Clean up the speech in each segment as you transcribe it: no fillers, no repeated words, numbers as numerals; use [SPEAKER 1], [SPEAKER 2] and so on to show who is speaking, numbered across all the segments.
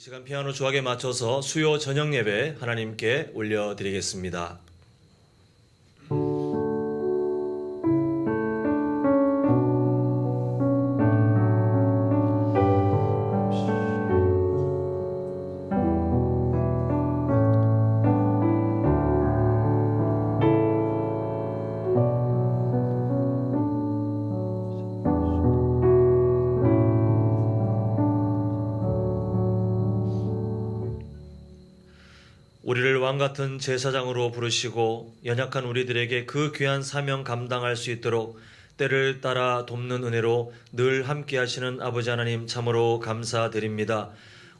[SPEAKER 1] 시간 피아노 조악에 맞춰서 수요 저녁 예배 하나님께 올려드리겠습니다. 우리를 왕같은 제사장으로 부르시고 연약한 우리들에게 그 귀한 사명 감당할 수 있도록 때를 따라 돕는 은혜로 늘 함께 하시는 아버지 하나님 참으로 감사드립니다.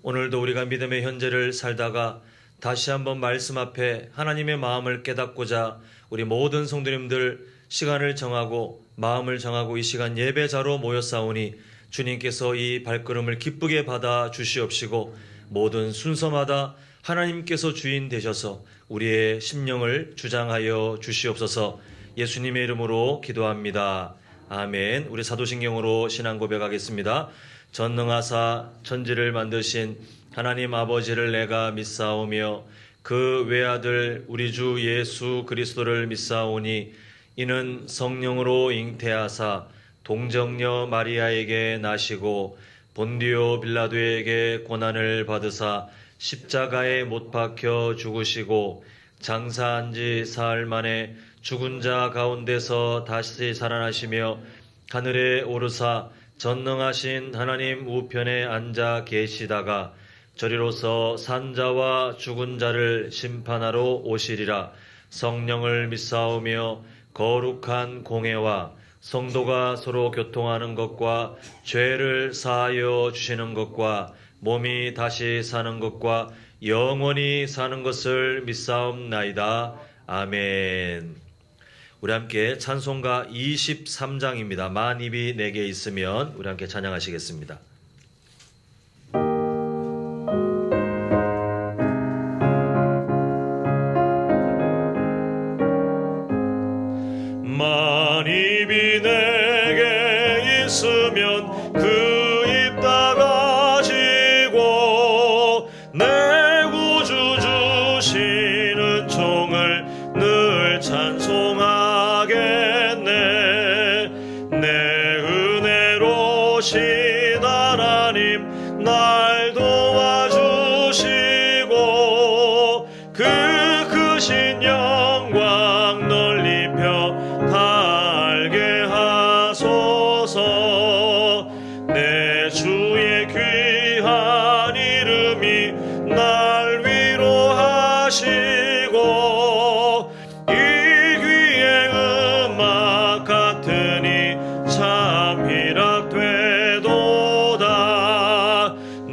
[SPEAKER 1] 오늘도 우리가 믿음의 현재를 살다가 다시 한번 말씀 앞에 하나님의 마음을 깨닫고자 우리 모든 성도님들 시간을 정하고 마음을 정하고 이 시간 예배자로 모였사오니 주님께서 이 발걸음을 기쁘게 받아 주시옵시고 모든 순서마다 하나님께서 주인 되셔서 우리의 심령을 주장하여 주시옵소서. 예수님의 이름으로 기도합니다. 아멘. 우리 사도신경으로 신앙 고백하겠습니다. 전능하사 천지를 만드신 하나님 아버지를 내가 믿사오며 그 외아들 우리 주 예수 그리스도를 믿사오니 이는 성령으로 잉태하사 동정녀 마리아에게 나시고 본디오 빌라도에게 고난을 받으사 십자가에 못 박혀 죽으시고 장사한 지 사흘 만에 죽은 자 가운데서 다시 살아나시며 하늘에 오르사 전능하신 하나님 우편에 앉아 계시다가 저리로서 산 자와 죽은 자를 심판하러 오시리라. 성령을 믿사오며 거룩한 공회와 성도가 서로 교통하는 것과 죄를 사하여 주시는 것과 몸이 다시 사는 것과 영원히 사는 것을 믿사옵나이다. 아멘. 우리 함께 찬송가 23장입니다. 만입이 내게 있으면 우리 함께 찬양하시겠습니다. 만입이 내게 있으면 그 내 구주 주시는 종을 늘 찬송하겠네. 내 은혜로신 하나님 날 도와주시고 그 크신 영광 널리 펴 알게 하소서. 내 주의 귀한 이름이 날 위로하시고 이 귀의 음악 같으니 참 희락되도다.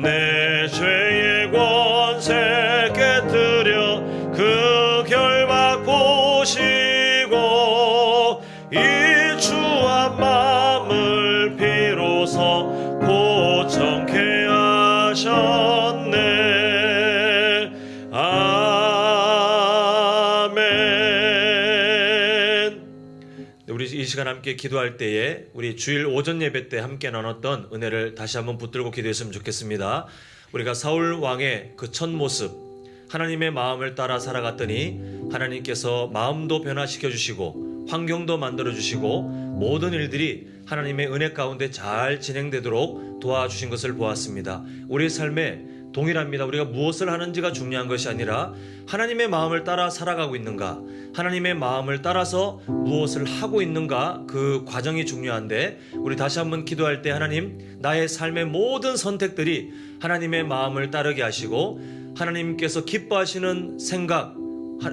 [SPEAKER 1] 내 죄의 권세 깨뜨려 그 결박 보시고 이 추한 마음을 비로소 고청케 하셨네. 우리 이 시간 함께 기도할 때에 우리 주일 오전 예배 때 함께 나눴던 은혜를 다시 한번 붙들고 기도했으면 좋겠습니다. 우리가 사울 왕의 그 첫 모습, 하나님의 마음을 따라 살아갔더니 하나님께서 마음도 변화시켜 주시고 환경도 만들어 주시고 모든 일들이 하나님의 은혜 가운데 잘 진행되도록 도와주신 것을 보았습니다. 우리의 삶에 동일합니다. 우리가 무엇을 하는지가 중요한 것이 아니라 하나님의 마음을 따라 살아가고 있는가, 하나님의 마음을 따라서 무엇을 하고 있는가, 그 과정이 중요한데 우리 다시 한번 기도할 때 하나님, 나의 삶의 모든 선택들이 하나님의 마음을 따르게 하시고 하나님께서 기뻐하시는 생각,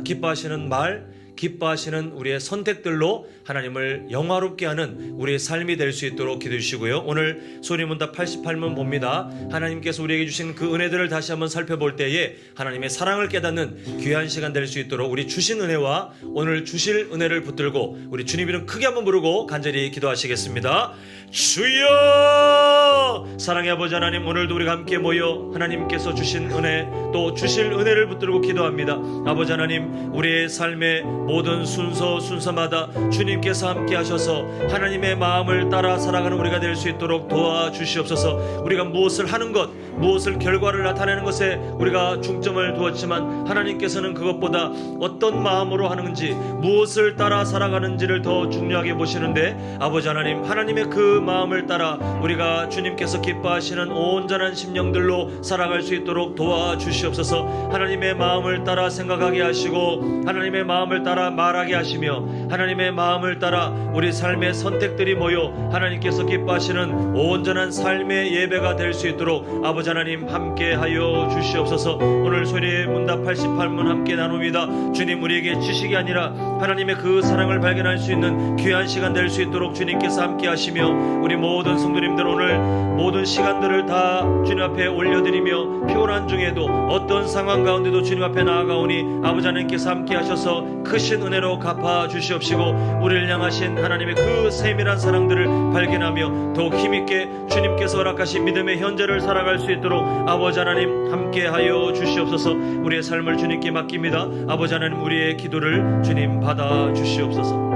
[SPEAKER 1] 기뻐하시는 말, 기뻐하시는 우리의 선택들로 하나님을 영화롭게 하는 우리의 삶이 될 수 있도록 기도해 주시고요. 오늘 소리문답 88문 봅니다. 하나님께서 우리에게 주신 그 은혜들을 다시 한번 살펴볼 때에 하나님의 사랑을 깨닫는 귀한 시간 될 수 있도록 우리 주신 은혜와 오늘 주실 은혜를 붙들고 우리 주님 이름 크게 한번 부르고 간절히 기도하시겠습니다. 주여! 사랑의 아버지 하나님, 오늘도 우리가 함께 모여 하나님께서 주신 은혜, 또 주실 은혜를 붙들고 기도합니다. 아버지 하나님, 우리의 삶의 모든 순서마다 주님께서 함께 하셔서 하나님의 마음을 따라 살아가는 우리가 될 수 있도록 도와주시옵소서. 우리가 무엇을 하는 것, 무엇을 결과를 나타내는 것에 우리가 중점을 두었지만 하나님께서는 그것보다 어떤 마음으로 하는지, 무엇을 따라 살아가는지를 더 중요하게 보시는데, 아버지 하나님, 하나님의 그 마음을 따라 우리가 주님께서 기뻐하시는 온전한 심령들로 살아갈 수 있도록 도와주시옵소서. 하나님의 마음을 따라 생각하게 하시고 하나님의 마음을 따라 말하게 하시며 하나님의 마음을 따라 우리 삶의 선택들이 모여 하나님께서 기뻐하시는 온전한 삶의 예배가 될 수 있도록 아버지 하나님 함께하여 주시옵소서. 오늘 소리의 문답 88문 함께 나눕니다. 주님, 우리에게 지식이 아니라 하나님의 그 사랑을 발견할 수 있는 귀한 시간 될 수 있도록 주님께서 함께 하시며 우리 모든 성도님들 오늘 모든 시간들을 다 주님 앞에 올려드리며 피곤한 중에도 어떤 상황 가운데도 주님 앞에 나아가오니 아버지 하나님께서 함께 하셔서 크신 은혜로 갚아 주시옵시고 우리를 향하신 하나님의 그 세밀한 사랑들을 발견하며 더욱 힘있게 주님께서 허락하신 믿음의 현재를 살아갈 수 있도록 아버지 하나님 함께하여 주시옵소서. 우리의 삶을 주님께 맡깁니다. 아버지 하나님, 우리의 기도를 주님 받아 주시옵소서.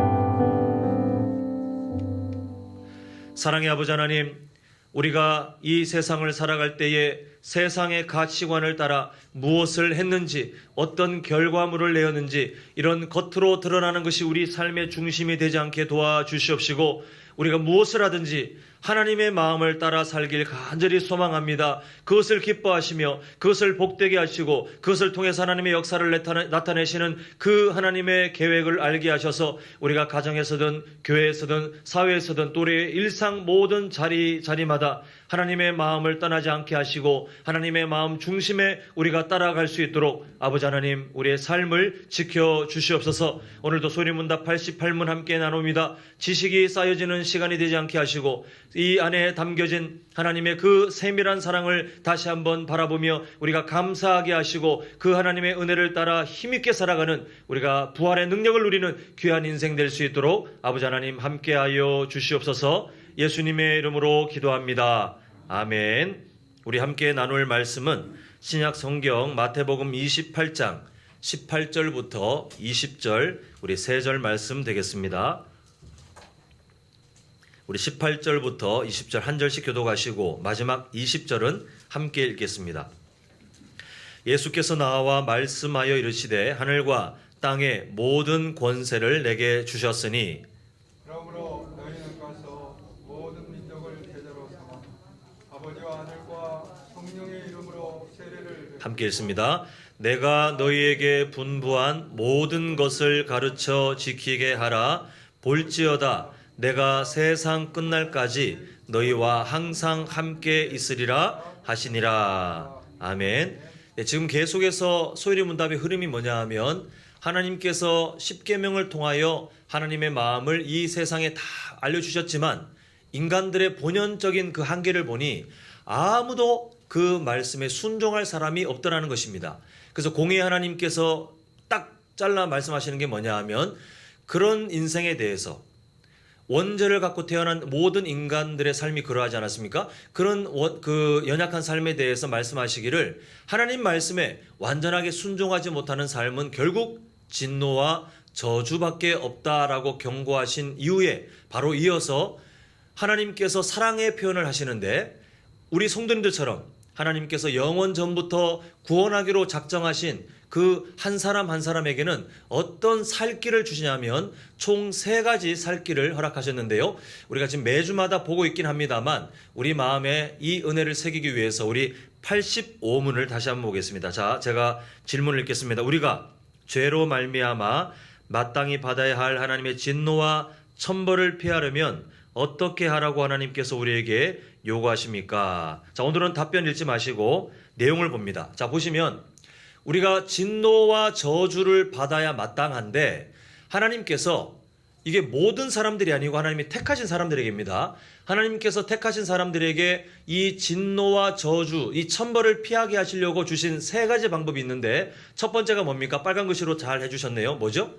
[SPEAKER 1] 사랑의 아버지 하나님, 우리가 이 세상을 살아갈 때에 세상의 가치관을 따라 무엇을 했는지, 어떤 결과물을 내었는지, 이런 겉으로 드러나는 것이 우리 삶의 중심이 되지 않게 도와주시옵시고 우리가 무엇을 하든지 하나님의 마음을 따라 살길 간절히 소망합니다. 그것을 기뻐하시며 그것을 복되게 하시고 그것을 통해서 하나님의 역사를 나타내시는 그 하나님의 계획을 알게 하셔서 우리가 가정에서든 교회에서든 사회에서든 또 우리의 일상 모든 자리마다 하나님의 마음을 떠나지 않게 하시고 하나님의 마음 중심에 우리가 따라갈 수 있도록 아버지 하나님, 우리의 삶을 지켜주시옵소서. 오늘도 소리문답 88문 함께 나눕니다. 지식이 쌓여지는 시간이 되지 않게 하시고 이 안에 담겨진 하나님의 그 세밀한 사랑을 다시 한번 바라보며 우리가 감사하게 하시고 그 하나님의 은혜를 따라 힘있게 살아가는 우리가 부활의 능력을 누리는 귀한 인생 될 수 있도록 아버지 하나님 함께하여 주시옵소서. 예수님의 이름으로 기도합니다. 아멘. 우리 함께 나눌 말씀은 신약 성경 마태복음 28장 18절부터 20절 우리 3절 말씀 되겠습니다. 우리 18절부터 20절 한 절씩 교독하시고 마지막 20절은 함께 읽겠습니다. 예수께서 나와 말씀하여 이르시되 하늘과 땅의 모든 권세를 내게 주셨으니
[SPEAKER 2] 그러므로 너희는 가서 모든 민족을 제자로 삼아 아버지와 하늘과 성령의 이름으로 세례를
[SPEAKER 1] 함께 읽습니다. 내가 너희에게 분부한 모든 것을 가르쳐 지키게 하라. 볼지어다 내가 세상 끝날까지 너희와 항상 함께 있으리라 하시니라. 아멘. 네, 지금 계속해서 소일의 문답의 흐름이 뭐냐 하면 하나님께서 십계명을 통하여 하나님의 마음을 이 세상에 다 알려주셨지만 인간들의 본연적인 그 한계를 보니 아무도 그 말씀에 순종할 사람이 없더라는 것입니다. 그래서 공의 하나님께서 딱 잘라 말씀하시는 게 뭐냐 하면 그런 인생에 대해서 원죄를 갖고 태어난 모든 인간들의 삶이 그러하지 않았습니까? 그런 그 연약한 삶에 대해서 말씀하시기를 하나님 말씀에 완전하게 순종하지 못하는 삶은 결국 진노와 저주밖에 없다라고 경고하신 이후에 바로 이어서 하나님께서 사랑의 표현을 하시는데 우리 성도님들처럼 하나님께서 영원 전부터 구원하기로 작정하신 그 한 사람 한 사람에게는 어떤 살 길을 주시냐면 총 3가지 살 길을 허락하셨는데요. 우리가 지금 매주마다 보고 있긴 합니다만 우리 마음에 이 은혜를 새기기 위해서 우리 85문을 다시 한번 보겠습니다. 자, 제가 질문을 읽겠습니다. 우리가 죄로 말미암아 마땅히 받아야 할 하나님의 진노와 천벌을 피하려면 어떻게 하라고 하나님께서 우리에게 요구하십니까? 자, 오늘은 답변 읽지 마시고 내용을 봅니다. 자, 보시면 우리가 진노와 저주를 받아야 마땅한데 하나님께서 이게 모든 사람들이 아니고 하나님이 택하신 사람들에게입니다. 하나님께서 택하신 사람들에게 이 진노와 저주, 이 천벌을 피하게 하시려고 주신 3가지 방법이 있는데 첫 번째가 뭡니까? 빨간 글씨로 잘 해주셨네요. 뭐죠?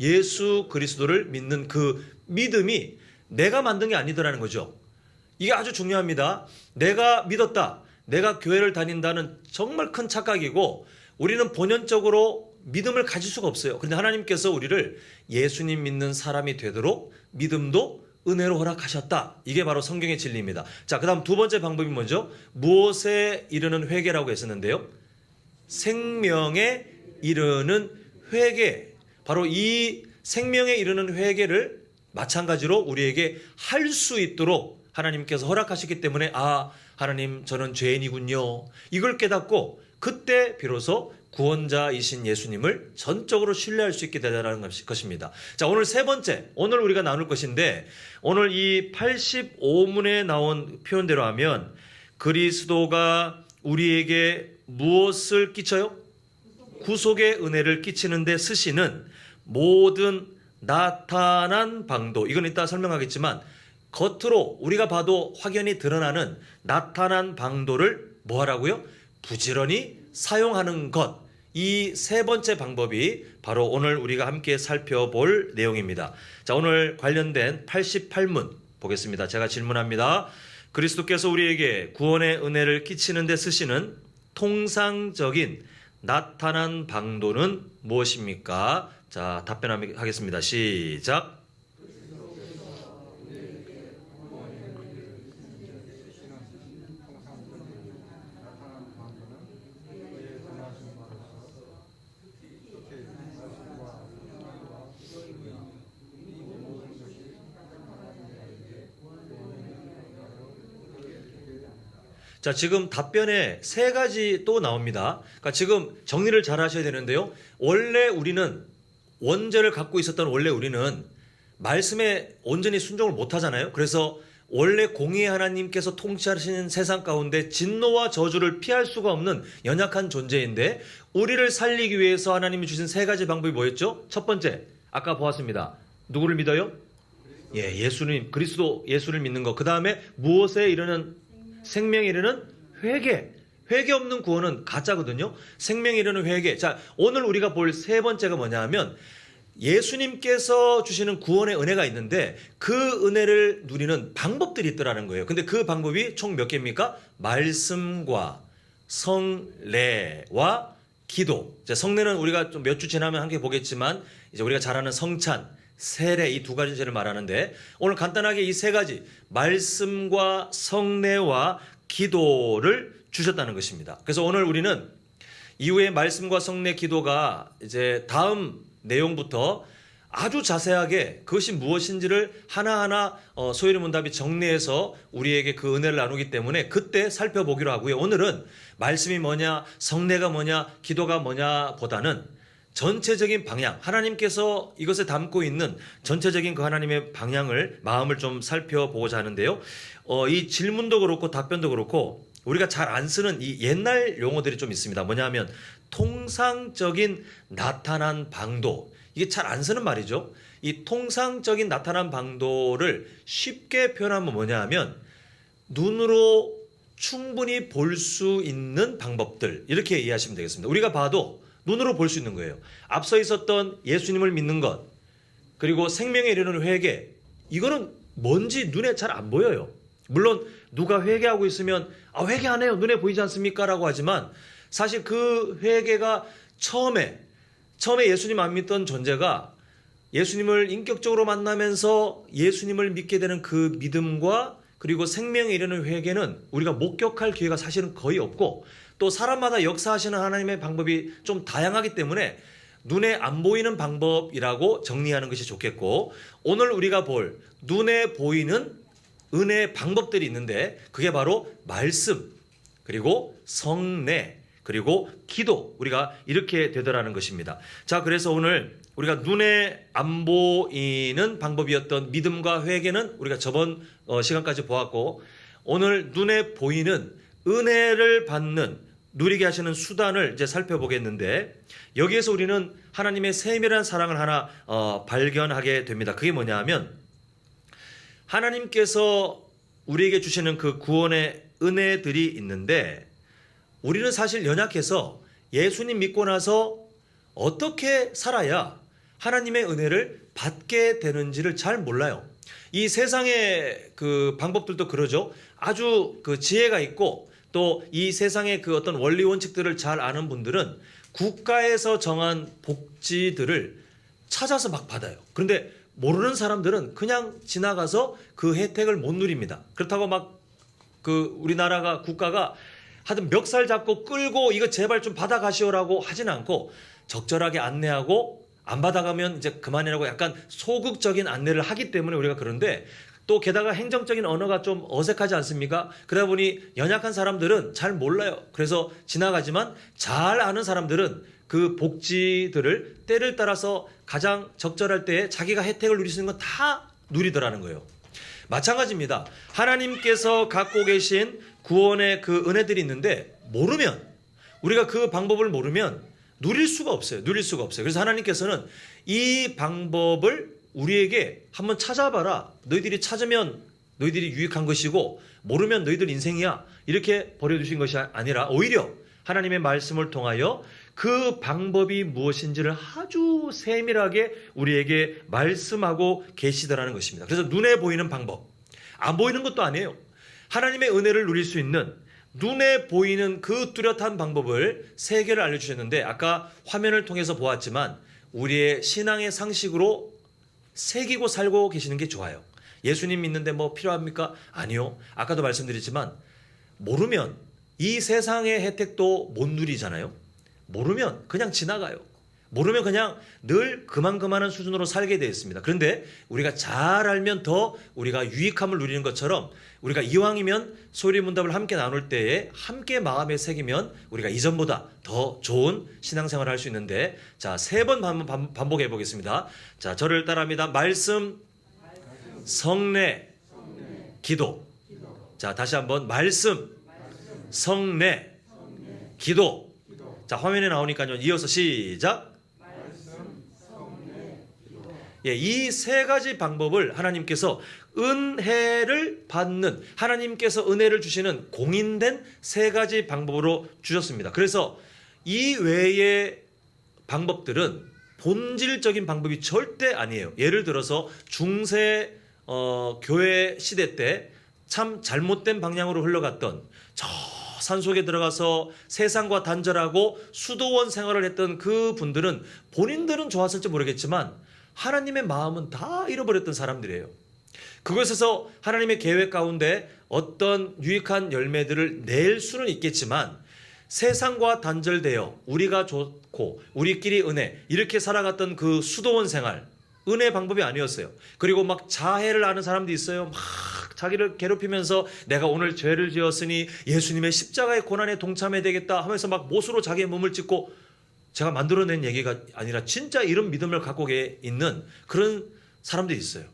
[SPEAKER 1] 예수 그리스도를 믿는 그 믿음이 내가 만든 게 아니더라는 거죠. 이게 아주 중요합니다. 내가 믿었다, 내가 교회를 다닌다는 정말 큰 착각이고 우리는 본연적으로 믿음을 가질 수가 없어요. 그런데 하나님께서 우리를 예수님 믿는 사람이 되도록 믿음도 은혜로 허락하셨다. 이게 바로 성경의 진리입니다. 자, 그 다음 두 번째 방법이 뭐죠? 무엇에 이르는 회개라고 했었는데요. 생명에 이르는 회개. 바로 이 생명에 이르는 회개를 마찬가지로 우리에게 할 수 있도록 하나님께서 허락하셨기 때문에 하나님 저는 죄인이군요. 이걸 깨닫고 그때 비로소 구원자이신 예수님을 전적으로 신뢰할 수 있게 되다라는 것입니다. 자, 오늘 세 번째, 오늘 우리가 나눌 것인데 오늘 이 85문에 나온 표현대로 하면 그리스도가 우리에게 무엇을 끼쳐요? 구속의 은혜를 끼치는데 쓰시는 모든 나타난 방도, 이건 이따 설명하겠지만 겉으로 우리가 봐도 확연히 드러나는 나타난 방도를 뭐하라고요? 부지런히 사용하는 것. 이 세 번째 방법이 바로 오늘 우리가 함께 살펴볼 내용입니다. 자, 오늘 관련된 88문 보겠습니다. 제가 질문합니다. 그리스도께서 우리에게 구원의 은혜를 끼치는 데 쓰시는 통상적인 나타난 방도는 무엇입니까? 자, 답변하겠습니다. 시작. 자, 지금 답변에 세 가지 또 나옵니다. 그러니까 지금 정리를 잘 하셔야 되는데요. 원래 우리는 원죄를 갖고 있었던 우리는 말씀에 온전히 순종을 못 하잖아요. 그래서 원래 공의의 하나님께서 통치하시는 세상 가운데 진노와 저주를 피할 수가 없는 연약한 존재인데 우리를 살리기 위해서 하나님이 주신 세 가지 방법이 뭐였죠? 첫 번째, 아까 보았습니다. 누구를 믿어요? 예수님, 그리스도 예수를 믿는 것. 그 다음에 무엇에 이르는 생명에 이르는 회개. 회개 없는 구원은 가짜거든요. 생명에 이르는 회개. 자, 오늘 우리가 볼 세 번째가 뭐냐 하면 예수님께서 주시는 구원의 은혜가 있는데 그 은혜를 누리는 방법들이 있더라는 거예요. 근데 그 방법이 총 몇 개입니까? 말씀과 성례와 기도. 이제 성례는 우리가 좀 몇 주 지나면 함께 보겠지만 이제 우리가 잘 아는 성찬, 세례, 이 두 가지 죄를 말하는데 오늘 간단하게 이 세 가지 말씀과 성례와 기도를 주셨다는 것입니다. 그래서 오늘 우리는 이후에 말씀과 성례, 기도가 이제 다음 내용부터 아주 자세하게 그것이 무엇인지를 하나하나 소위문답이 정리해서 우리에게 그 은혜를 나누기 때문에 그때 살펴보기로 하고요. 오늘은 말씀이 뭐냐, 성례가 뭐냐, 기도가 뭐냐 보다는 전체적인 방향, 하나님께서 이것에 담고 있는 전체적인 그 하나님의 방향을, 마음을 좀 살펴보고자 하는데요. 이 질문도 그렇고 답변도 그렇고 우리가 잘 안 쓰는 이 옛날 용어들이 좀 있습니다. 뭐냐 하면 통상적인 나타난 방도. 이게 잘 안 쓰는 말이죠. 이 통상적인 나타난 방도를 쉽게 표현하면 뭐냐 하면 눈으로 충분히 볼 수 있는 방법들, 이렇게 이해하시면 되겠습니다. 우리가 봐도 눈으로 볼 수 있는 거예요. 앞서 있었던 예수님을 믿는 것, 그리고 생명에 이르는 회개, 이거는 뭔지 눈에 잘 안 보여요. 물론 누가 회개하고 있으면 회개 안 해요, 눈에 보이지 않습니까? 라고 하지만 사실 그 회개가 처음에 예수님 안 믿던 존재가 예수님을 인격적으로 만나면서 예수님을 믿게 되는 그 믿음과 그리고 생명에 이르는 회개는 우리가 목격할 기회가 사실은 거의 없고, 또 사람마다 역사하시는 하나님의 방법이 좀 다양하기 때문에 눈에 안 보이는 방법이라고 정리하는 것이 좋겠고, 오늘 우리가 볼 눈에 보이는 은혜의 방법들이 있는데 그게 바로 말씀, 그리고 성례, 그리고 기도, 우리가 이렇게 되더라는 것입니다. 자, 그래서 오늘 우리가 눈에 안 보이는 방법이었던 믿음과 회개는 우리가 저번 시간까지 보았고, 오늘 눈에 보이는 은혜를 받는, 누리게 하시는 수단을 이제 살펴보겠는데, 여기에서 우리는 하나님의 세밀한 사랑을 하나 발견하게 됩니다. 그게 뭐냐 하면 하나님께서 우리에게 주시는 그 구원의 은혜들이 있는데 우리는 사실 연약해서 예수님 믿고 나서 어떻게 살아야 하나님의 은혜를 받게 되는지를 잘 몰라요. 이 세상의 그 방법들도 그러죠. 아주 그 지혜가 있고 또 이 세상의 그 어떤 원리 원칙들을 잘 아는 분들은 국가에서 정한 복지들을 찾아서 막 받아요. 그런데 모르는 사람들은 그냥 지나가서 그 혜택을 못 누립니다. 그렇다고 막 그 우리나라가 국가가 하여튼 멱살 잡고 끌고 이거 제발 좀 받아가시오라고 하진 않고 적절하게 안내하고 안 받아가면 이제 그만이라고 약간 소극적인 안내를 하기 때문에 우리가 그런데 또 게다가 행정적인 언어가 좀 어색하지 않습니까? 그러다 보니 연약한 사람들은 잘 몰라요. 그래서 지나가지만 잘 아는 사람들은 그 복지들을 때를 따라서 가장 적절할 때에 자기가 혜택을 누릴 수 있는 건 다 누리더라는 거예요. 마찬가지입니다. 하나님께서 갖고 계신 구원의 그 은혜들이 있는데 모르면 우리가 그 방법을 모르면 누릴 수가 없어요. 누릴 수가 없어요. 그래서 하나님께서는 이 방법을 우리에게 한번 찾아봐라. 너희들이 찾으면 너희들이 유익한 것이고 모르면 너희들 인생이야. 이렇게 버려두신 것이 아니라 오히려 하나님의 말씀을 통하여 그 방법이 무엇인지를 아주 세밀하게 우리에게 말씀하고 계시더라는 것입니다. 그래서 눈에 보이는 방법, 안 보이는 것도 아니에요. 하나님의 은혜를 누릴 수 있는 눈에 보이는 그 뚜렷한 방법을 세 개를 알려주셨는데 아까 화면을 통해서 보았지만 우리의 신앙의 상식으로 새기고 살고 계시는 게 좋아요. 예수님 믿는데 뭐 필요합니까? 아니요. 아까도 말씀드렸지만 모르면 이 세상의 혜택도 못 누리잖아요. 모르면 그냥 지나가요. 모르면 그냥 늘 그만한 수준으로 살게 되어 있습니다. 그런데 우리가 잘 알면 더 우리가 유익함을 누리는 것처럼 우리가 이왕이면 소리문답을 함께 나눌 때에 함께 마음에 새기면 우리가 이전보다 더 좋은 신앙생활을 할 수 있는데 자, 3번 반복해 보겠습니다. 자, 저를 따라합니다. 말씀, 성례, 기도. 자, 다시 한번 말씀, 성례, 기도. 자, 화면에 나오니까요. 이어서 시작. 예, 이 3가지 방법을 하나님께서 은혜를 받는 하나님께서 은혜를 주시는 공인된 3가지 방법으로 주셨습니다. 그래서 이 외의 방법들은 본질적인 방법이 절대 아니에요. 예를 들어서 중세 교회 시대 때 참 잘못된 방향으로 흘러갔던 저 산속에 들어가서 세상과 단절하고 수도원 생활을 했던 그 분들은 본인들은 좋았을지 모르겠지만 하나님의 마음은 다 잃어버렸던 사람들이에요. 그것에서 하나님의 계획 가운데 어떤 유익한 열매들을 낼 수는 있겠지만 세상과 단절되어 우리가 좋고 우리끼리 은혜 이렇게 살아갔던 그 수도원 생활 은혜 방법이 아니었어요. 그리고 막 자해를 하는 사람도 있어요. 막 자기를 괴롭히면서 내가 오늘 죄를 지었으니 예수님의 십자가의 고난에 동참해야 되겠다 하면서 막 못으로 자기의 몸을 찢고 제가 만들어낸 얘기가 아니라 진짜 이런 믿음을 갖고 있는 그런 사람들이 있어요.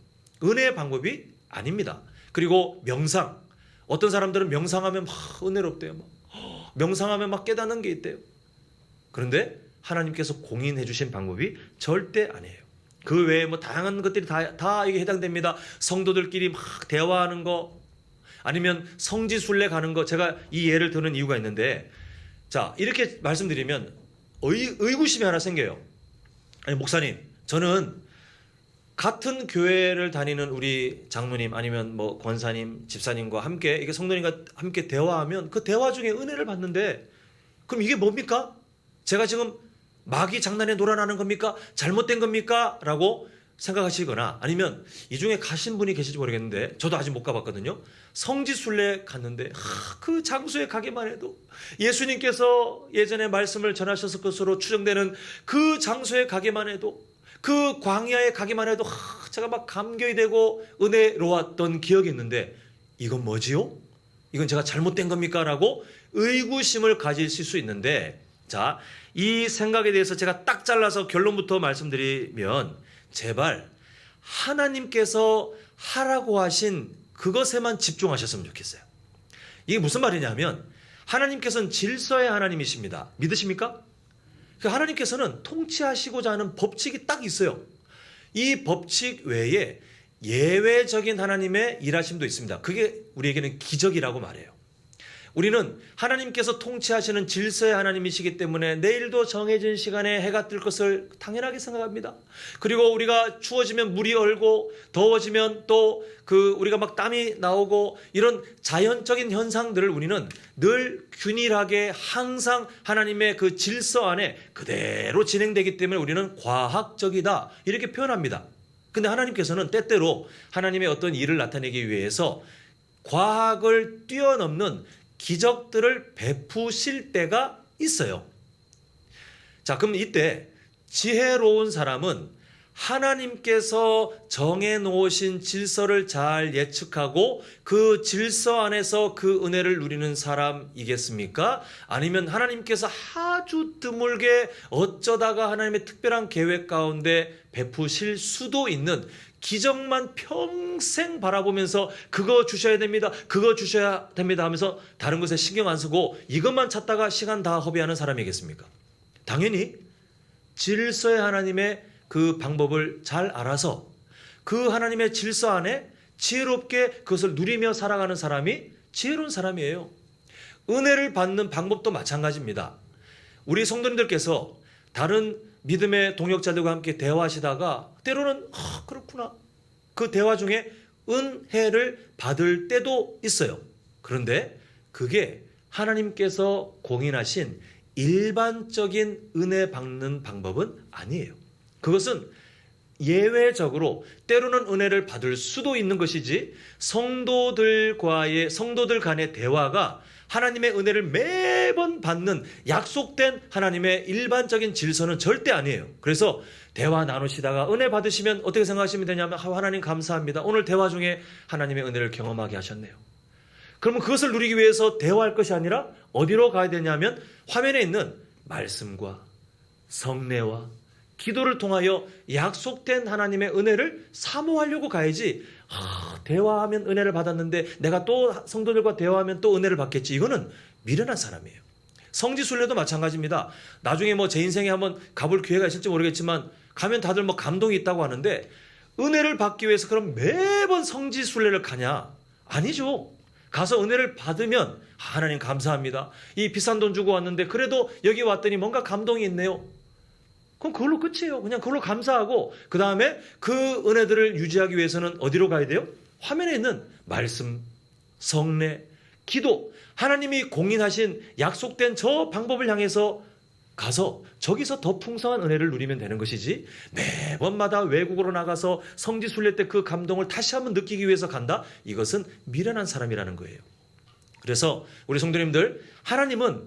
[SPEAKER 1] 은혜의 방법이 아닙니다. 그리고 명상. 어떤 사람들은 명상하면 막 은혜롭대요. 명상하면 막 깨닫는 게 있대요. 그런데 하나님께서 공인해 주신 방법이 절대 아니에요. 그 외에 뭐 다양한 것들이 다 이게 해당됩니다. 성도들끼리 막 대화하는 거 아니면 성지순례 가는 거 제가 이 예를 드는 이유가 있는데 자 이렇게 말씀드리면 의구심이 하나 생겨요. 아니 목사님 저는 같은 교회를 다니는 우리 장로님 아니면 뭐 권사님 집사님과 함께 이게 성도님과 함께 대화하면 그 대화 중에 은혜를 받는데 그럼 이게 뭡니까? 제가 지금 마귀 장난에 놀아나는 겁니까? 잘못된 겁니까? 라고 생각하시거나 아니면 이 중에 가신 분이 계실지 모르겠는데 저도 아직 못 가봤거든요. 성지순례 갔는데 그 장소에 가기만 해도 예수님께서 예전에 말씀을 전하셨을 것으로 추정되는 그 장소에 가기만 해도 그 광야에 가기만 해도 제가 막 감격이 되고 은혜로웠던 기억이 있는데 이건 뭐지요? 이건 제가 잘못된 겁니까? 라고 의구심을 가지실 수 있는데 자, 이 생각에 대해서 제가 딱 잘라서 결론부터 말씀드리면 제발 하나님께서 하라고 하신 그것에만 집중하셨으면 좋겠어요. 이게 무슨 말이냐면 하나님께서는 질서의 하나님이십니다. 믿으십니까? 하나님께서는 통치하시고자 하는 법칙이 딱 있어요. 이 법칙 외에 예외적인 하나님의 일하심도 있습니다. 그게 우리에게는 기적이라고 말해요. 우리는 하나님께서 통치하시는 질서의 하나님이시기 때문에 내일도 정해진 시간에 해가 뜰 것을 당연하게 생각합니다. 그리고 우리가 추워지면 물이 얼고 더워지면 또 우리가 막 땀이 나오고 이런 자연적인 현상들을 우리는 늘 균일하게 항상 하나님의 그 질서 안에 그대로 진행되기 때문에 우리는 과학적이다 이렇게 표현합니다. 근데 하나님께서는 때때로 하나님의 어떤 일을 나타내기 위해서 과학을 뛰어넘는 기적들을 베푸실 때가 있어요. 자, 그럼 이때 지혜로운 사람은 하나님께서 정해놓으신 질서를 잘 예측하고 그 질서 안에서 그 은혜를 누리는 사람이겠습니까? 아니면 하나님께서 아주 드물게 어쩌다가 하나님의 특별한 계획 가운데 베푸실 수도 있는 기적만 평생 바라보면서 그거 주셔야 됩니다, 그거 주셔야 됩니다 하면서 다른 것에 신경 안 쓰고 이것만 찾다가 시간 다 허비하는 사람이겠습니까? 당연히 질서의 하나님의 그 방법을 잘 알아서 그 하나님의 질서 안에 지혜롭게 그것을 누리며 살아가는 사람이 지혜로운 사람이에요. 은혜를 받는 방법도 마찬가지입니다. 우리 성도님들께서 다른 믿음의 동역자들과 함께 대화하시다가 때로는 그렇구나, 그 대화 중에 은혜를 받을 때도 있어요. 그런데 그게 하나님께서 공인하신 일반적인 은혜 받는 방법은 아니에요. 그것은 예외적으로 때로는 은혜를 받을 수도 있는 것이지 성도들 간의 대화가 하나님의 은혜를 매번 받는 약속된 하나님의 일반적인 질서는 절대 아니에요. 그래서 대화 나누시다가 은혜 받으시면 어떻게 생각하시면 되냐면 하나님 감사합니다, 오늘 대화 중에 하나님의 은혜를 경험하게 하셨네요. 그러면 그것을 누리기 위해서 대화할 것이 아니라 어디로 가야 되냐면 화면에 있는 말씀과 성례와 기도를 통하여 약속된 하나님의 은혜를 사모하려고 가야지, 대화하면 은혜를 받았는데 내가 또 성도들과 대화하면 또 은혜를 받겠지, 이거는 미련한 사람이에요. 성지순례도 마찬가지입니다. 나중에 제 인생에 한번 가볼 기회가 있을지 모르겠지만 가면 다들 감동이 있다고 하는데 은혜를 받기 위해서 그럼 매번 성지순례를 가냐? 아니죠. 가서 은혜를 받으면 하나님 감사합니다, 이 비싼 돈 주고 왔는데 그래도 여기 왔더니 뭔가 감동이 있네요. 그럼 그걸로 끝이에요. 그냥 그걸로 감사하고 그 다음에 그 은혜들을 유지하기 위해서는 어디로 가야 돼요? 화면에 있는 말씀, 성례, 기도, 하나님이 공인하신 약속된 저 방법을 향해서 가서 저기서 더 풍성한 은혜를 누리면 되는 것이지, 매번마다 외국으로 나가서 성지순례 때 그 감동을 다시 한번 느끼기 위해서 간다? 이것은 미련한 사람이라는 거예요. 그래서 우리 성도님들, 하나님은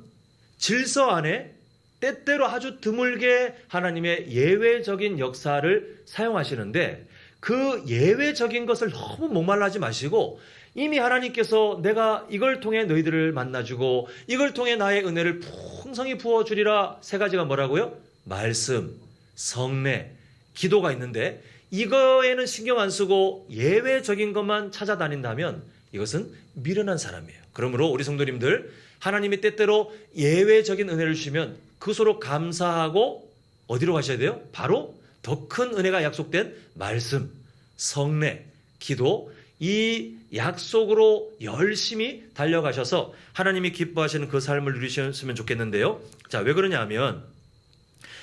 [SPEAKER 1] 질서 안에 때때로 아주 드물게 하나님의 예외적인 역사를 사용하시는데 그 예외적인 것을 너무 목말라하지 마시고 이미 하나님께서 내가 이걸 통해 너희들을 만나주고 이걸 통해 나의 은혜를 풍성히 부어주리라, 세 가지가 뭐라고요? 말씀, 성례, 기도가 있는데 이거에는 신경 안 쓰고 예외적인 것만 찾아다닌다면 이것은 미련한 사람이에요. 그러므로 우리 성도님들, 하나님이 때때로 예외적인 은혜를 주시면 그것으로 감사하고 어디로 가셔야 돼요? 바로 더 큰 은혜가 약속된 말씀, 성례, 기도, 이 약속으로 열심히 달려가셔서 하나님이 기뻐하시는 그 삶을 누리셨으면 좋겠는데요. 자, 왜 그러냐 하면,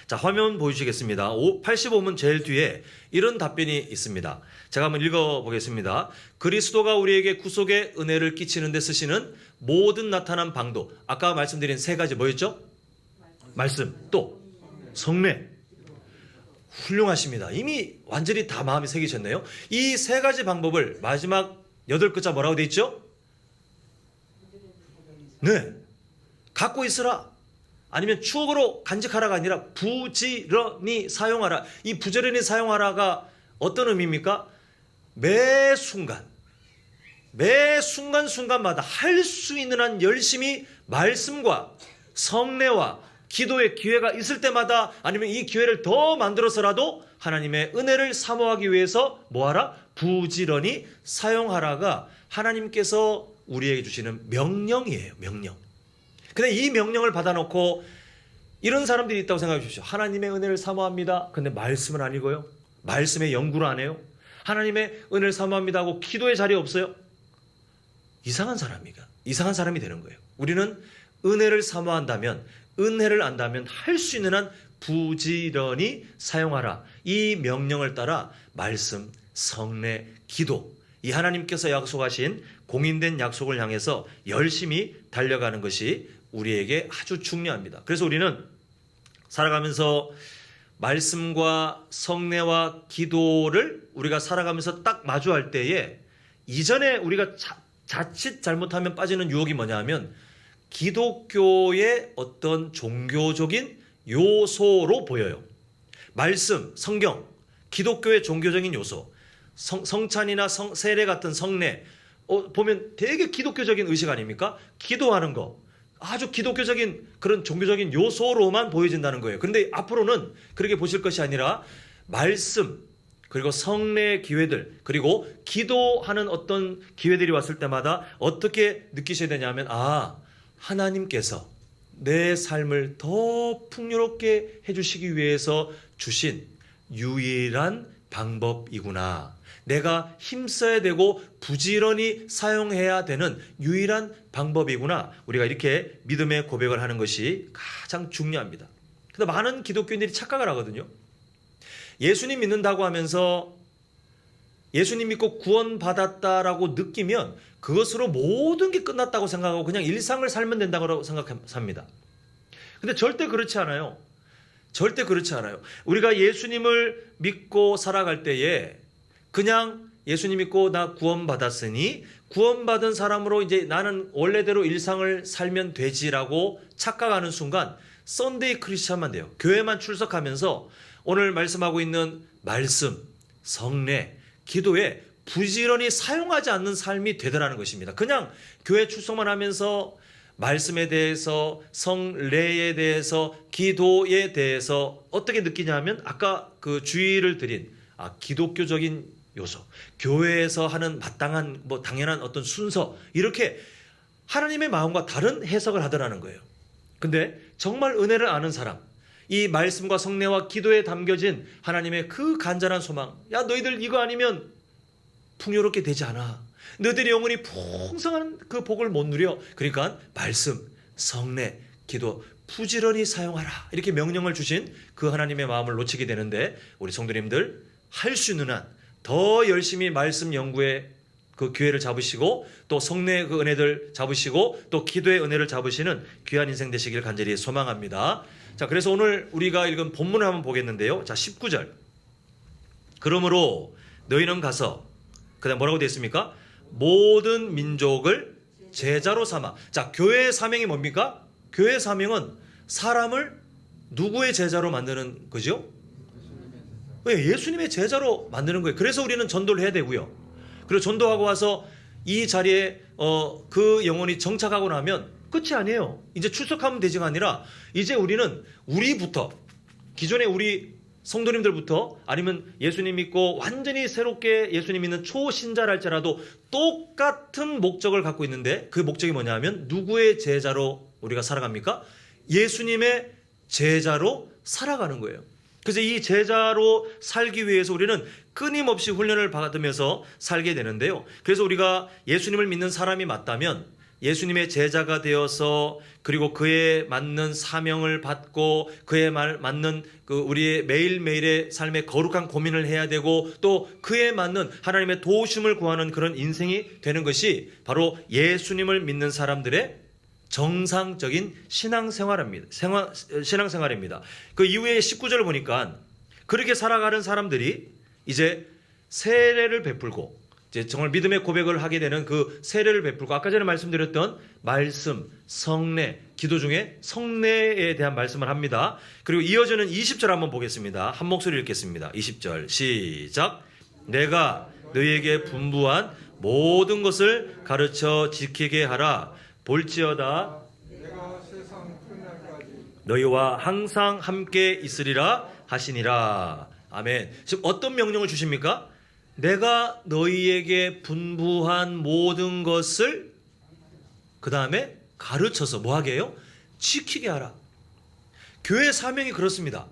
[SPEAKER 1] 자, 화면 보여주시겠습니다. 85문 제일 뒤에 이런 답변이 있습니다. 제가 한번 읽어보겠습니다. 그리스도가 우리에게 구속의 은혜를 끼치는 데 쓰시는 모든 나타난 방도, 아까 말씀드린 세 가지 뭐였죠? 말씀, 또 성례. 훌륭하십니다. 이미 완전히 다 마음에 새기셨네요. 이 세 가지 방법을 마지막 8글자 뭐라고 돼 있죠? 네, 갖고 있으라. 아니면 추억으로 간직하라가 아니라 부지런히 사용하라. 이 부지런히 사용하라가 어떤 의미입니까? 매 순간순간마다 할 수 있는 한 열심히 말씀과 성례와 기도의 기회가 있을 때마다, 아니면 이 기회를 더 만들어서라도 하나님의 은혜를 사모하기 위해서 뭐하라? 부지런히 사용하라가 하나님께서 우리에게 주시는 명령이에요. 명령. 근데 이 명령을 받아놓고 이런 사람들이 있다고 생각해 주십시오. 하나님의 은혜를 사모합니다. 근데 말씀은 아니고요, 말씀의 연구를 안 해요. 하나님의 은혜를 사모합니다 하고 기도의 자리에 없어요. 이상한 이상한 사람이 되는 거예요. 우리는 은혜를 사모한다면, 은혜를 안다면 할 수 있는 한 부지런히 사용하라. 이 명령을 따라 말씀, 성례, 기도, 이 하나님께서 약속하신 공인된 약속을 향해서 열심히 달려가는 것이 우리에게 아주 중요합니다. 그래서 우리는 살아가면서 말씀과 성례와 기도를 우리가 살아가면서 딱 마주할 때에, 이전에 우리가 자칫 잘못하면 빠지는 유혹이 뭐냐 하면 기독교의 어떤 종교적인 요소로 보여요. 말씀, 성경, 기독교의 종교적인 요소, 성찬이나 세례 같은 성례, 보면 되게 기독교적인 의식 아닙니까? 기도하는 거 아주 기독교적인 그런 종교적인 요소로만 보여진다는 거예요. 그런데 앞으로는 그렇게 보실 것이 아니라 말씀, 그리고 성례의 기회들, 그리고 기도하는 어떤 기회들이 왔을 때마다 어떻게 느끼셔야 되냐면, 하나님께서 내 삶을 더 풍요롭게 해주시기 위해서 주신 유일한 방법이구나. 내가 힘써야 되고 부지런히 사용해야 되는 유일한 방법이구나. 우리가 이렇게 믿음의 고백을 하는 것이 가장 중요합니다. 근데 많은 기독교인들이 착각을 하거든요. 예수님 믿는다고 하면서 예수님 믿고 구원받았다라고 느끼면 그것으로 모든 게 끝났다고 생각하고 그냥 일상을 살면 된다고 생각합니다. 근데 절대 그렇지 않아요. 절대 그렇지 않아요. 우리가 예수님을 믿고 살아갈 때에 그냥 예수님 믿고 나 구원받았으니 구원받은 사람으로 이제 나는 원래대로 일상을 살면 되지라고 착각하는 순간 썬데이 크리스찬만 돼요. 교회만 출석하면서 오늘 말씀하고 있는 말씀, 성례, 기도에 부지런히 사용하지 않는 삶이 되더라는 것입니다. 그냥 교회 출석만 하면서 말씀에 대해서, 성례에 대해서, 기도에 대해서 어떻게 느끼냐면 아까 그 주의를 드린 기독교적인 요소, 교회에서 하는 마땅한 당연한 어떤 순서, 이렇게 하나님의 마음과 다른 해석을 하더라는 거예요. 근데 정말 은혜를 아는 사람, 이 말씀과 성례와 기도에 담겨진 하나님의 그 간절한 소망, 야 너희들 이거 아니면 풍요롭게 되지 않아. 너희들이 영원히 풍성한 그 복을 못 누려. 그러니까 말씀, 성례, 기도 부지런히 사용하라. 이렇게 명령을 주신 그 하나님의 마음을 놓치게 되는데, 우리 성도님들 할 수 있는 한 더 열심히 말씀 연구에 그 기회를 잡으시고, 또 성례의 그 은혜들 잡으시고, 또 기도의 은혜를 잡으시는 귀한 인생 되시길 간절히 소망합니다. 자, 그래서 오늘 우리가 읽은 본문을 한번 보겠는데요. 자, 19절. 그러므로 너희는 가서, 그 다음 뭐라고 되어 있습니까? 모든 민족을 제자로 삼아. 자, 교회의 사명이 뭡니까? 교회의 사명은 사람을 누구의 제자로 만드는 거죠? 왜? 예수님의 제자로 만드는 거예요. 그래서 우리는 전도를 해야 되고요. 그리고 전도하고 와서 이 자리에 그 영혼이 정착하고 나면 끝이 아니에요. 이제 출석하면 되지가 아니라 이제 우리는 우리부터, 기존의 우리 성도님들부터, 아니면 예수님 믿고 완전히 새롭게 예수님 믿는 초신자랄지라도 똑같은 목적을 갖고 있는데, 그 목적이 뭐냐 하면 누구의 제자로 우리가 살아갑니까? 예수님의 제자로 살아가는 거예요. 그래서 이 제자로 살기 위해서 우리는 끊임없이 훈련을 받으면서 살게 되는데요. 그래서 우리가 예수님을 믿는 사람이 맞다면 예수님의 제자가 되어서, 그리고 그에 맞는 사명을 받고 그에 맞는 그 우리의 매일매일의 삶의 거룩한 고민을 해야 되고, 또 그에 맞는 하나님의 도우심을 구하는 그런 인생이 되는 것이 바로 예수님을 믿는 사람들의 정상적인 신앙생활입니다. 그 이후에 19절을 보니까 그렇게 살아가는 사람들이 이제 세례를 베풀고, 이제 정말 믿음의 고백을 하게 되는 그 세례를 베풀고, 아까 전에 말씀드렸던 말씀, 성례, 기도 중에 성례에 대한 말씀을 합니다. 그리고 이어지는 20절 한번 보겠습니다. 한 목소리 읽겠습니다. 20절 시작. 내가 너희에게 분부한 모든 것을 가르쳐 지키게 하라. 볼지어다
[SPEAKER 2] 내가 세상 끝날까지
[SPEAKER 1] 너희와 항상 함께 있으리라 하시니라. 아멘. 지금 어떤 명령을 주십니까? 내가 너희에게 분부한 모든 것을 그 다음에 가르쳐서 뭐하게 해요? 지키게 하라. 교회 사명이 그렇습니다.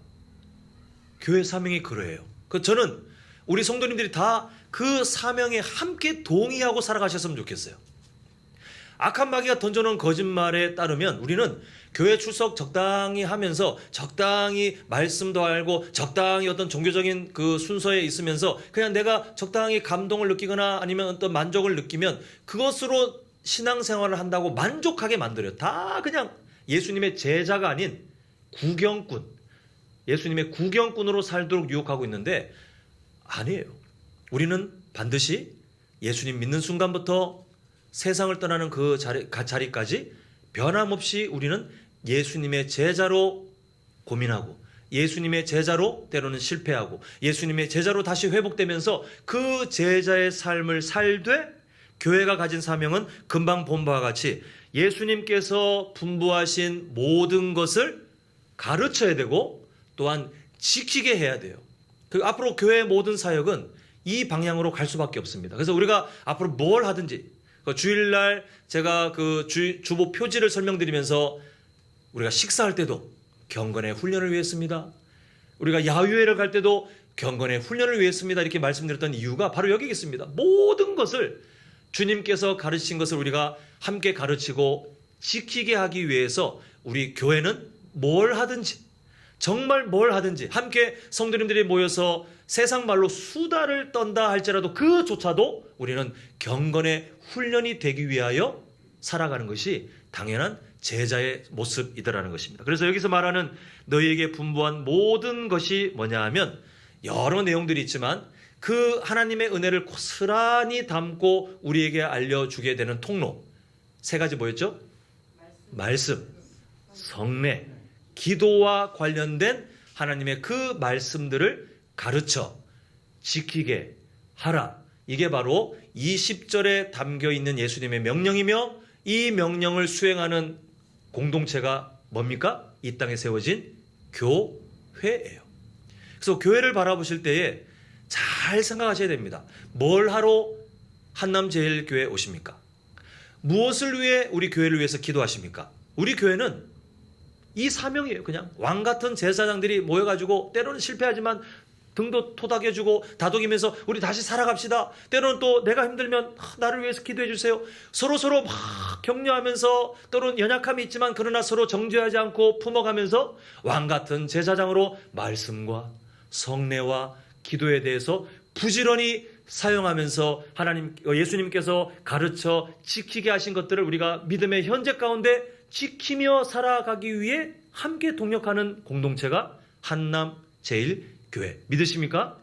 [SPEAKER 1] 교회 사명이 그래요. 저는 우리 성도님들이 다 그 사명에 함께 동의하고 살아가셨으면 좋겠어요. 악한 마귀가 던져놓은 거짓말에 따르면 우리는 교회 출석 적당히 하면서 적당히 말씀도 알고 적당히 어떤 종교적인 그 순서에 있으면서 그냥 내가 적당히 감동을 느끼거나 아니면 어떤 만족을 느끼면 그것으로 신앙생활을 한다고 만족하게 만들어요. 다 그냥 예수님의 제자가 아닌 구경꾼, 예수님의 구경꾼으로 살도록 유혹하고 있는데 아니에요. 우리는 반드시 예수님 믿는 순간부터 세상을 떠나는 그 자리까지 변함없이 우리는 예수님의 제자로 고민하고 예수님의 제자로 때로는 실패하고 예수님의 제자로 다시 회복되면서 그 제자의 삶을 살되 교회가 가진 사명은 금방 본 바와 같이 예수님께서 분부하신 모든 것을 가르쳐야 되고 또한 지키게 해야 돼요. 그 앞으로 교회의 모든 사역은 이 방향으로 갈 수밖에 없습니다. 그래서 우리가 앞으로 뭘 하든지 주일날 제가 그 주보 표지를 설명드리면서 우리가 식사할 때도 경건의 훈련을 위해 씁니다. 우리가 야유회를 갈 때도 경건의 훈련을 위해 씁니다. 이렇게 말씀드렸던 이유가 바로 여기 있습니다. 모든 것을 주님께서 가르치신 것을 우리가 함께 가르치고 지키게 하기 위해서 우리 교회는 뭘 하든지 정말 뭘 하든지 함께 성도님들이 모여서 세상 말로 수다를 떤다 할지라도 그조차도 우리는 경건의 훈련이 되기 위하여 살아가는 것이 당연한 제자의 모습이더라는 것입니다. 그래서 여기서 말하는 너희에게 분부한 모든 것이 뭐냐 하면 여러 내용들이 있지만 그 하나님의 은혜를 고스란히 담고 우리에게 알려주게 되는 통로 세 가지 뭐였죠? 말씀, 성례, 기도와 관련된 하나님의 그 말씀들을 가르쳐 지키게 하라. 이게 바로 20절에 담겨 있는 예수님의 명령이며 이 명령을 수행하는 공동체가 뭡니까? 이 땅에 세워진 교회예요. 그래서 교회를 바라보실 때에 잘 생각하셔야 됩니다. 뭘 하러 한남제일교회에 오십니까? 무엇을 위해 우리 교회를 위해서 기도하십니까? 우리 교회는 이 사명이에요. 그냥 왕 같은 제사장들이 모여가지고 때로는 실패하지만 등도 토닥여주고 다독이면서 우리 다시 살아갑시다. 때로는 또 내가 힘들면 나를 위해서 기도해 주세요. 서로 막 격려하면서 때로는 연약함이 있지만 그러나 서로 정죄하지 않고 품어가면서 왕 같은 제사장으로 말씀과 성례와 기도에 대해서 부지런히 사용하면서 예수님께서 가르쳐 지키게 하신 것들을 우리가 믿음의 현재 가운데 지키며 살아가기 위해 함께 동력하는 공동체가 한남제일교회. 믿으십니까?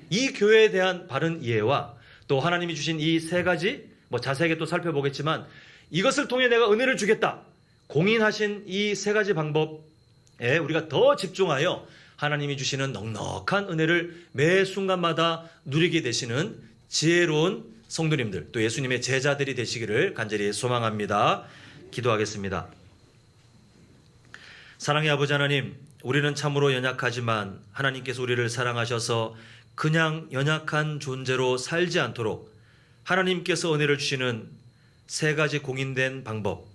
[SPEAKER 1] 이 교회에 대한 바른 이해와 또 하나님이 주신 이 세 가지 자세하게 또 살펴보겠지만 이것을 통해 내가 은혜를 주겠다 공인하신 이 세 가지 방법에 우리가 더 집중하여 하나님이 주시는 넉넉한 은혜를 매 순간마다 누리게 되시는 지혜로운 성도님들 또 예수님의 제자들이 되시기를 간절히 소망합니다. 기도하겠습니다. 사랑의 아버지 하나님, 우리는 참으로 연약하지만 하나님께서 우리를 사랑하셔서 그냥 연약한 존재로 살지 않도록 하나님께서 은혜를 주시는 세 가지 공인된 방법,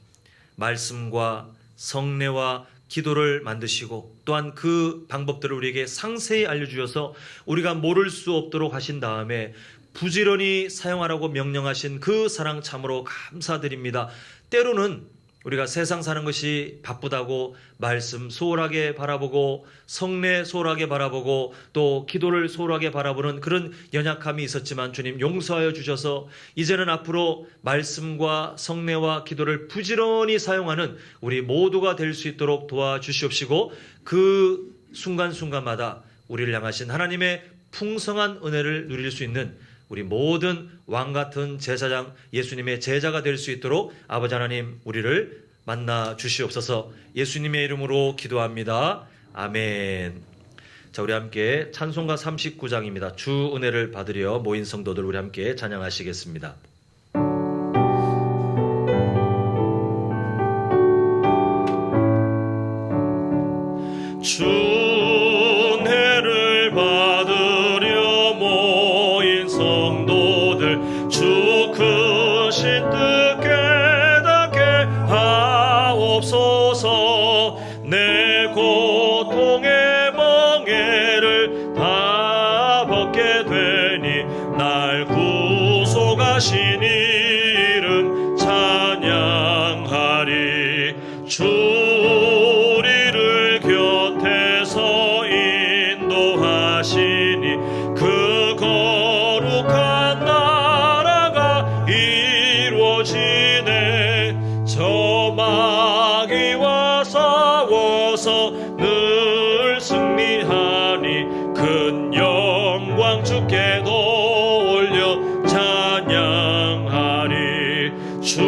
[SPEAKER 1] 말씀과 성례와 기도를 만드시고 또한 그 방법들을 우리에게 상세히 알려주셔서 우리가 모를 수 없도록 하신 다음에 부지런히 사용하라고 명령하신 그 사랑 참으로 감사드립니다. 때로는 우리가 세상 사는 것이 바쁘다고 말씀 소홀하게 바라보고 성례 소홀하게 바라보고 또 기도를 소홀하게 바라보는 그런 연약함이 있었지만 주님 용서하여 주셔서 이제는 앞으로 말씀과 성례와 기도를 부지런히 사용하는 우리 모두가 될 수 있도록 도와주시옵시고 그 순간순간마다 우리를 향하신 하나님의 풍성한 은혜를 누릴 수 있는 우리 모든 왕같은 제사장 예수님의 제자가 될 수 있도록 아버지 하나님 우리를 만나 주시옵소서. 예수님의 이름으로 기도합니다. 아멘. 자, 우리 함께 찬송가 39장입니다. 주 은혜를 받으려 모인 성도들 우리 함께 찬양하시겠습니다. 주 은혜를 받으려 모인 성도들 주 크신 뜻 깨닫게 하옵소서. 내 고통의 멍에를 다 벗게 되니 날 구속하신 이름 찬양 주 우리를 곁에서 인도하시니 그 거룩한 나라가 이루어지네. 저 마귀와 싸워서 늘 승리하니 큰 영광 주께 돌려 찬양하리. 주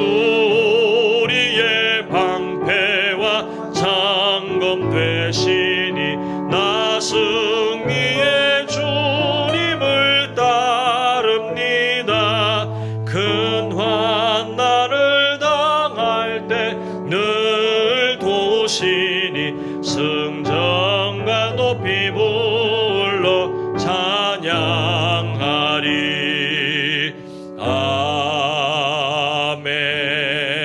[SPEAKER 1] 우리의 방패와 장검 되시니 나 승리의 주님을 따릅니다. 큰 환난을 당할 때 늘 도우시니 승전과 높이 불러 찬양하리.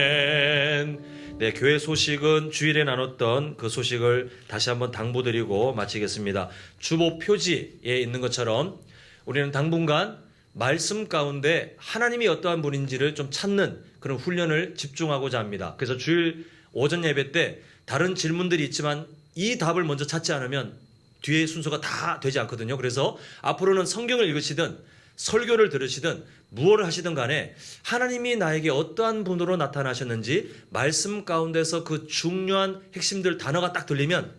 [SPEAKER 1] 아멘. 네, 교회 소식은 주일에 나눴던 그 소식을 다시 한번 당부드리고 마치겠습니다. 주보 표지에 있는 것처럼 우리는 당분간 말씀 가운데 하나님이 어떠한 분인지를 좀 찾는 그런 훈련을 집중하고자 합니다. 그래서 주일 오전 예배 때 다른 질문들이 있지만 이 답을 먼저 찾지 않으면 뒤에 순서가 다 되지 않거든요. 그래서 앞으로는 성경을 읽으시든 설교를 들으시든 무엇을 하시든 간에 하나님이 나에게 어떠한 분으로 나타나셨는지 말씀 가운데서 그 중요한 핵심들 단어가 딱 들리면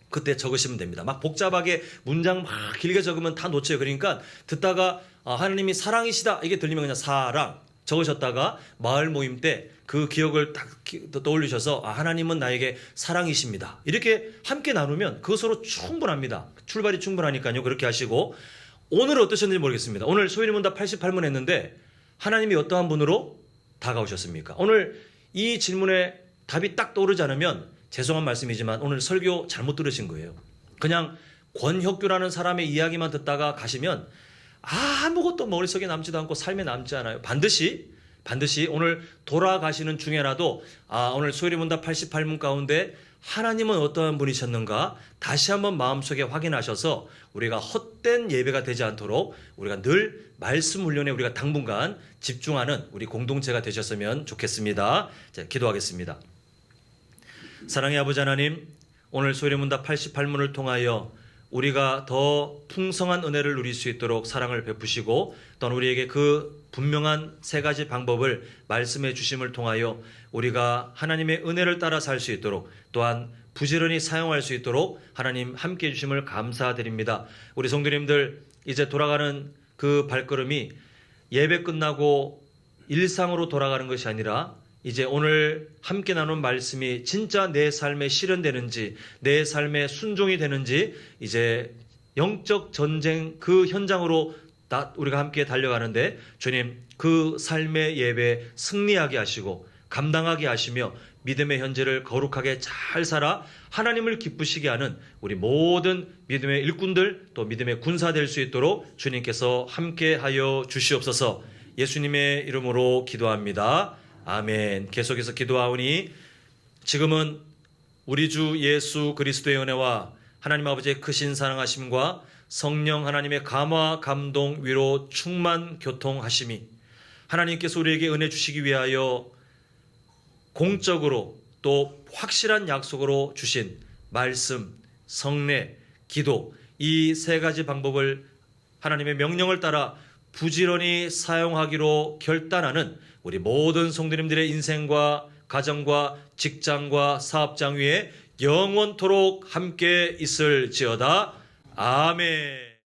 [SPEAKER 1] 그때 적으시면 됩니다. 막 복잡하게 문장 막 길게 적으면 다 놓쳐요. 그러니까 듣다가 하나님이 사랑이시다 이게 들리면 그냥 사랑 적으셨다가 마을 모임 때 그 기억을 딱 떠올리셔서 하나님은 나에게 사랑이십니다. 이렇게 함께 나누면 그것으로 충분합니다. 출발이 충분하니까요. 그렇게 하시고 오늘은 어떠셨는지 모르겠습니다. 오늘 소위문답 88문 했는데 하나님이 어떠한 분으로 다가오셨습니까? 오늘 이 질문에 답이 딱 떠오르지 않으면 죄송한 말씀이지만 오늘 설교 잘못 들으신 거예요. 그냥 권혁규라는 사람의 이야기만 듣다가 가시면 아무것도 머릿속에 남지도 않고 삶에 남지 않아요. 반드시 오늘 돌아가시는 중에라도 오늘 소위문답 88문 가운데 하나님은 어떠한 분이셨는가 다시 한번 마음속에 확인하셔서 우리가 헛된 예배가 되지 않도록 우리가 늘 말씀 훈련에 우리가 당분간 집중하는 우리 공동체가 되셨으면 좋겠습니다. 자, 기도하겠습니다. 사랑의 아버지 하나님, 오늘 소위문답 88문을 통하여 우리가 더 풍성한 은혜를 누릴 수 있도록 사랑을 베푸시고 또한 우리에게 그 분명한 세 가지 방법을 말씀해 주심을 통하여 우리가 하나님의 은혜를 따라 살 수 있도록 또한 부지런히 사용할 수 있도록 하나님 함께해 주심을 감사드립니다. 우리 성도님들 이제 돌아가는 그 발걸음이 예배 끝나고 일상으로 돌아가는 것이 아니라 이제 오늘 함께 나눈 말씀이 진짜 내 삶에 실현되는지 내 삶에 순종이 되는지 이제 영적 전쟁 그 현장으로 우리가 함께 달려가는데 주님 그 삶의 예배 승리하게 하시고 감당하게 하시며 믿음의 현재를 거룩하게 잘 살아 하나님을 기쁘시게 하는 우리 모든 믿음의 일꾼들 또 믿음의 군사 될 수 있도록 주님께서 함께하여 주시옵소서. 예수님의 이름으로 기도합니다. 아멘. 계속해서 기도하오니 지금은 우리 주 예수 그리스도의 은혜와 하나님 아버지의 크신 사랑하심과 성령 하나님의 감화 감동 위로 충만 교통하심이 하나님께서 우리에게 은혜 주시기 위하여 공적으로 또 확실한 약속으로 주신 말씀, 성례, 기도 이 세 가지 방법을 하나님의 명령을 따라 부지런히 사용하기로 결단하는 우리 모든 성도님들의 인생과 가정과 직장과 사업장 위에 영원토록 함께 있을지어다. 아멘.